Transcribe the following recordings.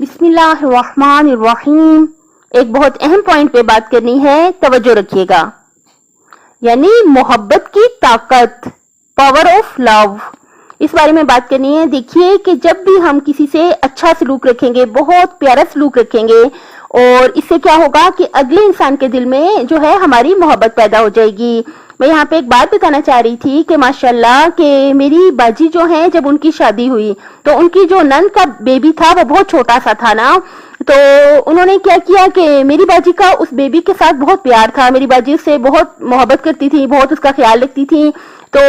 बिस्मिल्लाहिर्रहमानिर्रहीम। एक बहुत अहम पॉइंट पे बात करनी है, तवज्जो रखिएगा। यानी मोहब्बत की ताकत, पावर ऑफ लव, इस बारे में बात करनी है। देखिए कि जब भी हम किसी से अच्छा सलूक रखेंगे, बहुत प्यारा सलूक रखेंगे, और इससे क्या होगा कि अगले इंसान के दिल में जो है हमारी मोहब्बत पैदा हो जाएगी। मैं यहाँ पे एक बात बताना चाह रही थी कि माशाल्लाह कि मेरी बाजी जो है, जब उनकी शादी हुई तो उनकी जो नंद का बेबी था वो बहुत छोटा सा था ना, तो उन्होंने क्या किया कि मेरी बाजी का उस बेबी के साथ बहुत प्यार था। मेरी बाजी उससे बहुत मोहब्बत करती थी, बहुत उसका ख्याल रखती थी। तो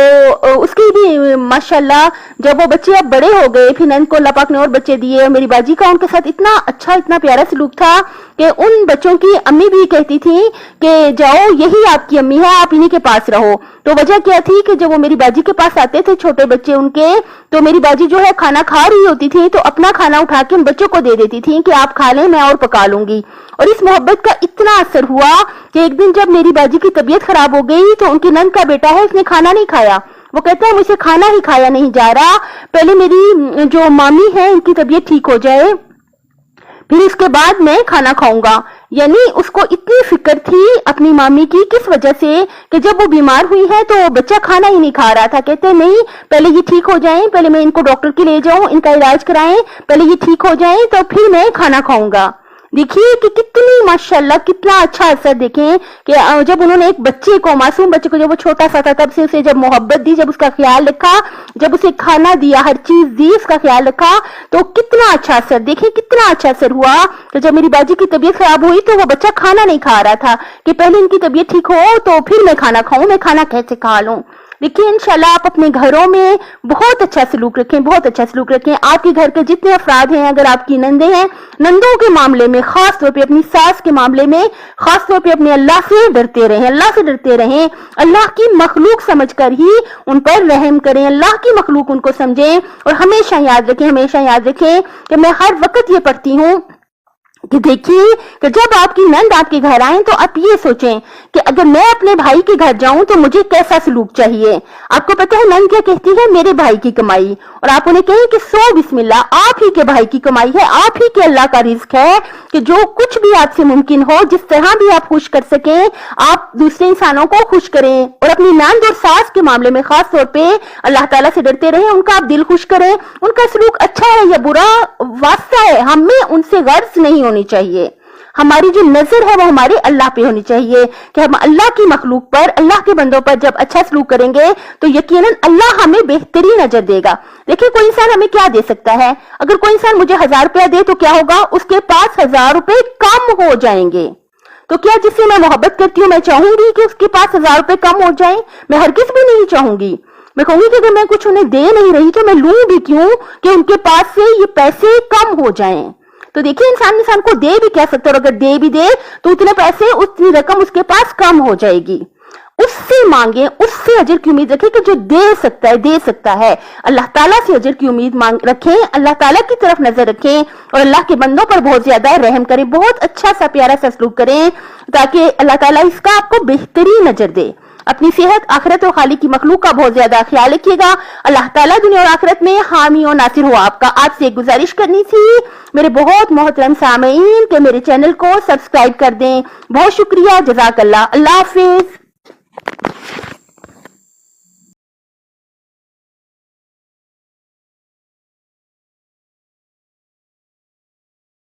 उसकी भी माशाल्लाह जब वो बच्चे अब बड़े हो गए, फिर नंद को अल्लाह पाक ने और बच्चे दिए। मेरी बाजी का उनके साथ इतना अच्छा, इतना प्यारा सलूक था कि उन बच्चों की अम्मी भी कहती थी कि जाओ, यही आपकी अम्मी है, आप इन्हीं के पास रहो। तो वजह क्या थी कि जब वो मेरी बाजी के पास आते थे छोटे बच्चे उनके, तो मेरी बाजी जो है खाना खा रही होती थी तो अपना खाना उठा के उन बच्चों को दे देती थी कि आप खा लें, मैं और पका लूंगी। और इस मोहब्बत का इतना असर हुआ कि एक दिन जब मेरी बाजी की तबीयत खराब हो गई तो उनकी नंद का बेटा है, उसने खाना नहीं खाया। वो कहता है मुझे खाना ही खाया नहीं जा रहा, पहले मेरी जो मामी है इनकी तबीयत ठीक हो जाए, फिर इसके बाद मैं खाना खाऊंगा। यानी उसको इतनी फिक्र थी अपनी मामी की, किस वजह से कि जब वो बीमार हुई है तो बच्चा खाना ही नहीं खा रहा था। कहते नहीं, पहले ये ठीक हो जाएं, पहले मैं इनको डॉक्टर के ले जाऊं, इनका इलाज कराएं, पहले ये ठीक हो जाएं तो फिर मैं खाना खाऊंगा। देखिए कि कितनी माशाल्लाह, कितना अच्छा असर। देखें कि जब उन्होंने एक बच्चे को, मासूम बच्चे को, जब वो छोटा सा था तब से उसे जब मोहब्बत दी, जब उसका ख्याल रखा, जब उसे खाना दिया, हर चीज दी, उसका ख्याल रखा, तो कितना अच्छा असर। देखें कितना अच्छा असर हुआ। तो जब मेरी बाजी की तबीयत खराब हुई तो वो बच्चा खाना नहीं खा रहा था कि पहले इनकी तबीयत ठीक हो तो फिर मैं खाना खाऊं, मैं खाना कैसे खा लूं। देखिए इंशाल्लाह आप अपने घरों में बहुत अच्छा सलूक रखें, बहुत अच्छा सलूक रखें। आपके घर के जितने अफराद हैं, अगर आपकी नंदे हैं, नंदों के मामले में खास तौर पे, अपनी सास के मामले में खास तौर पे अपने अल्लाह से डरते रहें, अल्लाह से डरते रहें। अल्लाह की मखलूक समझकर ही उन पर रहम करें, अल्लाह की मखलूक उनको समझें। और हमेशा याद रखें, हमेशा याद रखें कि मैं हर वक्त ये पढ़ती हूँ कि देखिए कि जब आपकी नंद आपके घर आए तो आप ये सोचें कि अगर मैं अपने भाई के घर जाऊं तो मुझे कैसा सलूक चाहिए। आपको पता है नंद क्या कहती है? मेरे भाई की कमाई। और आप उन्हें कहें कि सो बिस्मिल्लाह, आप ही के भाई की कमाई है, आप ही के अल्लाह का रिज्क है कि जो कुछ भी आपसे मुमकिन हो, जिस तरह भी आप खुश कर सकें, आप दूसरे इंसानों को खुश करें। और अपनी नंद और सास के मामले में खास तौर पे अल्लाह ताला से डरते रहें, उनका आप दिल खुश करें। उनका सलूक अच्छा है या बुरा वास्ता है, हमें उनसे गर्ज नहीं होनी चाहिए। हमारी जो नजर है वो हमारे अल्लाह पे होनी चाहिए कि हम अल्लाह की मखलूक पर, अल्लाह के बंदों पर जब अच्छा सलूक करेंगे तो यकीनन अल्लाह हमें बेहतरीन अजर देगा। देखिए कोई इंसान हमें क्या दे सकता है? अगर कोई इंसान मुझे 1000 रुपया दे तो क्या होगा? उसके पास 1000 रुपए कम हो जाएंगे। तो क्या जिससे मैं मोहब्बत करती हूँ मैं चाहूंगी कि उसके पास 1000 रुपए कम हो जाए? मैं हरगिज़ भी नहीं चाहूंगी। मैं कहूंगी कि अगर मैं कुछ उन्हें दे नहीं रही तो मैं लूं भी क्यों कि उनके पास से ये पैसे कम हो जाएं। तो देखिए इंसान को दे भी क्या सकता है, और अगर दे भी दे तो उतने पैसे, उतनी रकम उसके पास कम हो जाएगी। उससे मांगे, उससे अजर की उम्मीद रखें कि जो दे सकता है दे सकता है। अल्लाह ताला से अजर की उम्मीद मांग रखें, अल्लाह ताला की तरफ नजर रखें और अल्लाह के बंदों पर बहुत ज्यादा रहम करें, बहुत अच्छा सा प्यारा सा सलूक करें ताकि अल्लाह ताला इसका आपको बेहतरीन अजर दे। अपनी सेहत, आखिरत और खालिक की मखलूक का बहुत ज्यादा ख्याल रखिएगा। अल्लाह ताला दुनिया और आखिरत में हामी और नासिर हो आपका। आपसे एक गुजारिश करनी थी मेरे बहुत मोहतरम सामीन के मेरे चैनल को सब्सक्राइब कर दें। बहुत शुक्रिया, जज़ाकल्लाह, अल्लाह हाफिज।